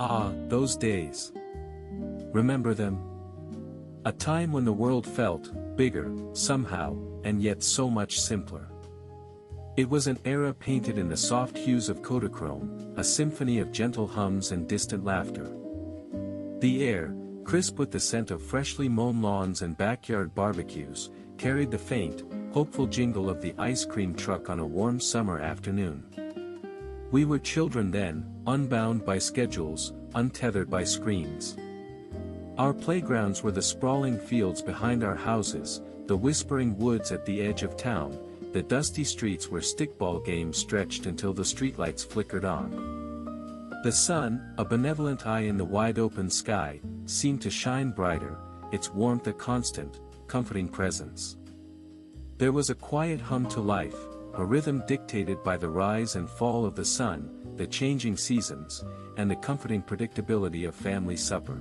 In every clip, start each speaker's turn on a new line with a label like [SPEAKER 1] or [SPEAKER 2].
[SPEAKER 1] Ah, those days. Remember them? A time when the world felt bigger, somehow, and yet so much simpler. It was an era painted in the soft hues of Kodachrome, a symphony of gentle hums and distant laughter. The air, crisp with the scent of freshly mown lawns and backyard barbecues, carried the faint, hopeful jingle of the ice cream truck on a warm summer afternoon. We were children then, unbound by schedules, untethered by screens. Our playgrounds were the sprawling fields behind our houses, the whispering woods at the edge of town, the dusty streets where stickball games stretched until the streetlights flickered on. The sun, a benevolent eye in the wide-open sky, seemed to shine brighter, its warmth a constant, comforting presence. There was a quiet hum to life, a rhythm dictated by the rise and fall of the sun, the changing seasons, and the comforting predictability of family supper.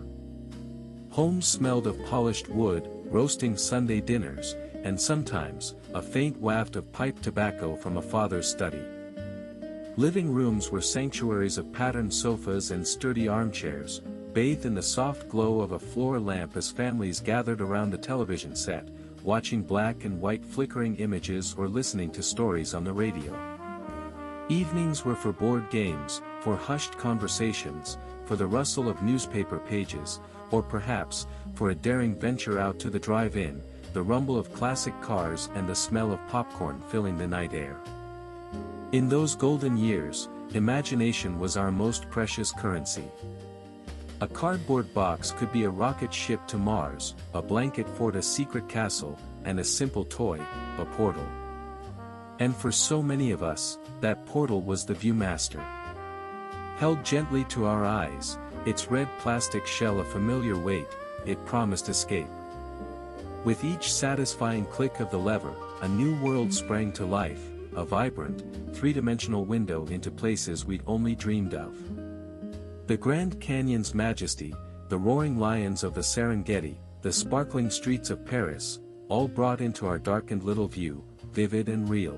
[SPEAKER 1] Homes smelled of polished wood, roasting Sunday dinners, and sometimes, a faint waft of pipe tobacco from a father's study. Living rooms were sanctuaries of patterned sofas and sturdy armchairs, bathed in the soft glow of a floor lamp as families gathered around the television set, watching black and white flickering images or listening to stories on the radio. Evenings were for board games, for hushed conversations, for the rustle of newspaper pages, or perhaps, for a daring venture out to the drive-in, the rumble of classic cars and the smell of popcorn filling the night air. In those golden years, imagination was our most precious currency. A cardboard box could be a rocket ship to Mars, a blanket fort a secret castle, and a simple toy, a portal. And for so many of us, that portal was the Viewmaster. Held gently to our eyes, its red plastic shell a familiar weight, it promised escape. With each satisfying click of the lever, a new world sprang to life, a vibrant, three-dimensional window into places we'd only dreamed of. The Grand Canyon's majesty, the roaring lions of the Serengeti, the sparkling streets of Paris, all brought into our darkened little view, vivid and real.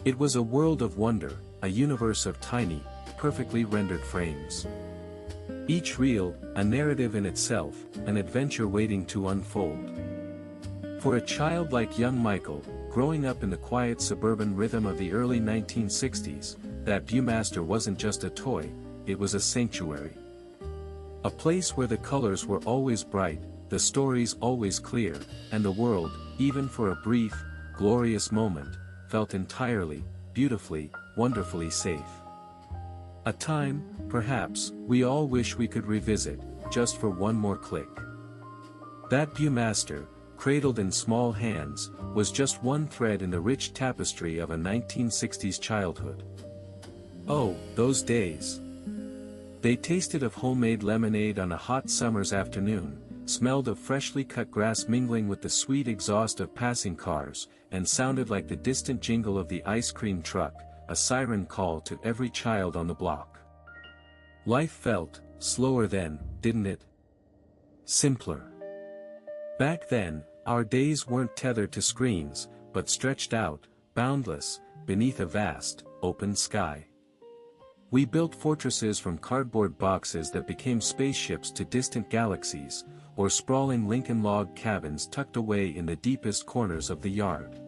[SPEAKER 1] It was a world of wonder, a universe of tiny, perfectly rendered frames. Each reel, a narrative in itself, an adventure waiting to unfold. For a child like young Michael, growing up in the quiet suburban rhythm of the early 1960s, that Viewmaster wasn't just a toy, it was a sanctuary. A place where the colors were always bright, the stories always clear, and the world, even for a brief, glorious moment, felt entirely, beautifully, wonderfully safe. A time, perhaps, we all wish we could revisit, just for one more click. That Viewmaster, cradled in small hands, was just one thread in the rich tapestry of a 1960s childhood. Oh, those days! They tasted of homemade lemonade on a hot summer's afternoon, smelled of freshly cut grass mingling with the sweet exhaust of passing cars, and sounded like the distant jingle of the ice cream truck, a siren call to every child on the block. Life felt slower then, didn't it? Simpler. Back then, our days weren't tethered to screens, but stretched out, boundless, beneath a vast, open sky. We built fortresses from cardboard boxes that became spaceships to distant galaxies, or sprawling Lincoln log cabins tucked away in the deepest corners of the yard.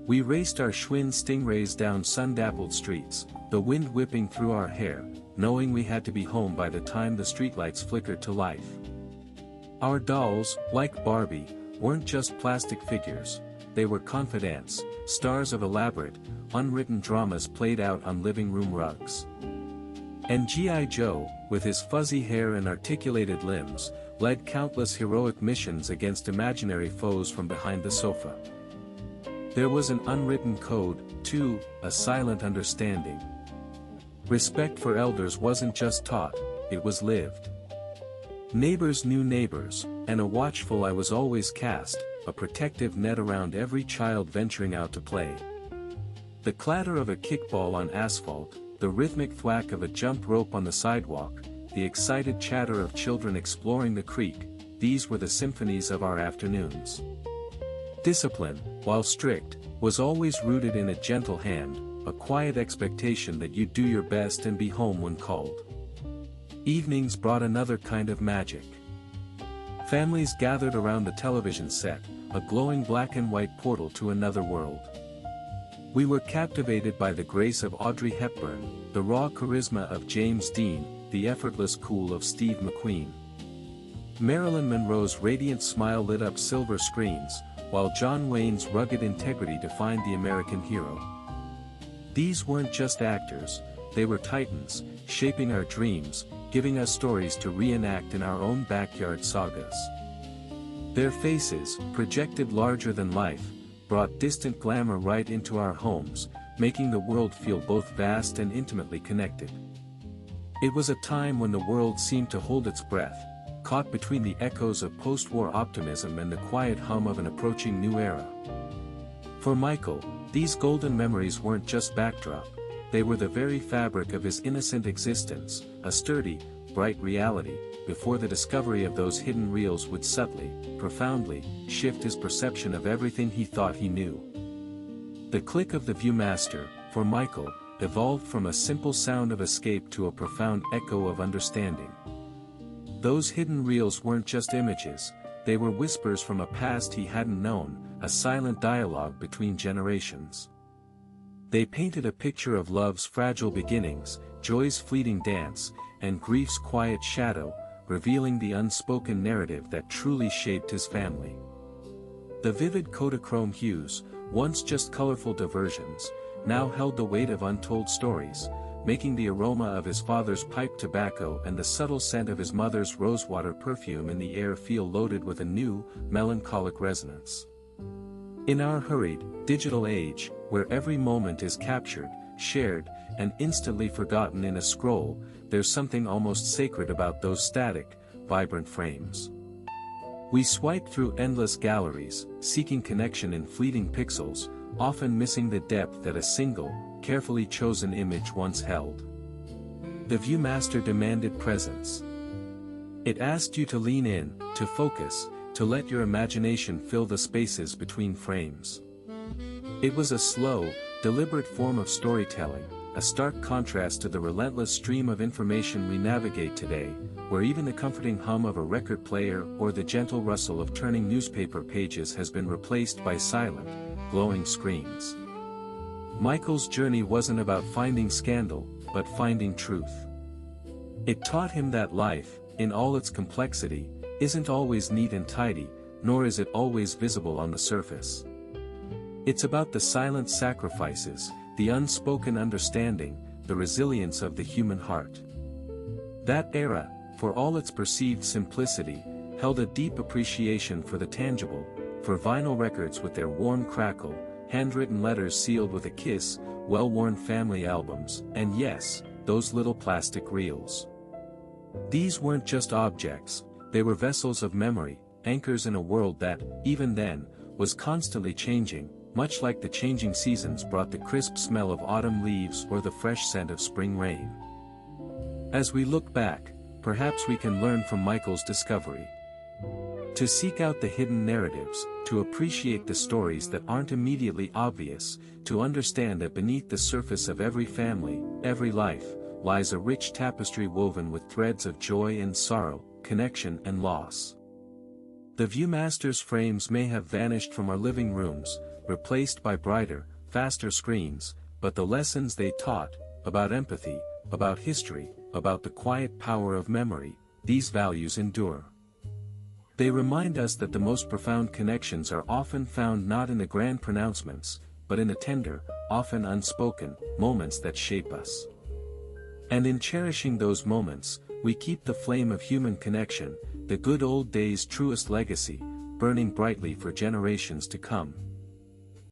[SPEAKER 1] We raced our Schwinn Stingrays down sun-dappled streets, the wind whipping through our hair, knowing we had to be home by the time the streetlights flickered to life. Our dolls, like Barbie, weren't just plastic figures, they were confidants, stars of elaborate, unwritten dramas played out on living room rugs. And G.I. Joe, with his fuzzy hair and articulated limbs, led countless heroic missions against imaginary foes from behind the sofa. There was an unwritten code, too, a silent understanding. Respect for elders wasn't just taught, it was lived. Neighbors knew neighbors, and a watchful eye was always cast, a protective net around every child venturing out to play. The clatter of a kickball on asphalt, the rhythmic thwack of a jump rope on the sidewalk, the excited chatter of children exploring the creek, these were the symphonies of our afternoons. Discipline, while strict, was always rooted in a gentle hand, a quiet expectation that you'd do your best and be home when called. evenings brought another kind of magic. Families gathered around the television set, a glowing black and white portal to another world. We were captivated by the grace of Audrey Hepburn, the raw charisma of James Dean, the effortless cool of Steve McQueen. Marilyn Monroe's radiant smile lit up silver screens, while John Wayne's rugged integrity defined the American hero. These weren't just actors, they were titans, shaping our dreams, giving us stories to reenact in our own backyard sagas. Their faces, projected larger than life, brought distant glamour right into our homes, making the world feel both vast and intimately connected. It was a time when the world seemed to hold its breath, caught between the echoes of post-war optimism and the quiet hum of an approaching new era. For Michael, these golden memories weren't just backdrop, they were the very fabric of his innocent existence, a sturdy, bright reality, before the discovery of those hidden reels would subtly, profoundly, shift his perception of everything he thought he knew. The click of the Viewmaster, for Michael, evolved from a simple sound of escape to a profound echo of understanding. Those hidden reels weren't just images, they were whispers from a past he hadn't known, a silent dialogue between generations. They painted a picture of love's fragile beginnings, joy's fleeting dance, and grief's quiet shadow, revealing the unspoken narrative that truly shaped his family. The vivid Kodachrome hues, once just colorful diversions, now held the weight of untold stories, making the aroma of his father's pipe tobacco and the subtle scent of his mother's rosewater perfume in the air feel loaded with a new, melancholic resonance. In our hurried, digital age, where every moment is captured, shared, and instantly forgotten in a scroll, there's something almost sacred about those static, vibrant frames. We swipe through endless galleries, seeking connection in fleeting pixels, often missing the depth that a single, carefully chosen image once held. The Viewmaster demanded presence. It asked you to lean in, to focus, to let your imagination fill the spaces between frames. It was a slow, deliberate form of storytelling, a stark contrast to the relentless stream of information we navigate today, where even the comforting hum of a record player or the gentle rustle of turning newspaper pages has been replaced by silent, glowing screens. Michael's journey wasn't about finding scandal, but finding truth. It taught him that life, in all its complexity, isn't always neat and tidy, nor is it always visible on the surface. It's about the silent sacrifices, the unspoken understanding, the resilience of the human heart. That era, for all its perceived simplicity, held a deep appreciation for the tangible, for vinyl records with their warm crackle, handwritten letters sealed with a kiss, well-worn family albums, and yes, those little plastic reels. These weren't just objects, they were vessels of memory, anchors in a world that, even then, was constantly changing, much like the changing seasons brought the crisp smell of autumn leaves or the fresh scent of spring rain. As we look back, perhaps we can learn from Michael's discovery. To seek out the hidden narratives, to appreciate the stories that aren't immediately obvious, to understand that beneath the surface of every family, every life, lies a rich tapestry woven with threads of joy and sorrow, connection and loss. The Viewmaster's frames may have vanished from our living rooms, replaced by brighter, faster screens, but the lessons they taught, about empathy, about history, about the quiet power of memory, these values endure. They remind us that the most profound connections are often found not in the grand pronouncements, but in the tender, often unspoken, moments that shape us. And in cherishing those moments, we keep the flame of human connection, the good old days' truest legacy, burning brightly for generations to come.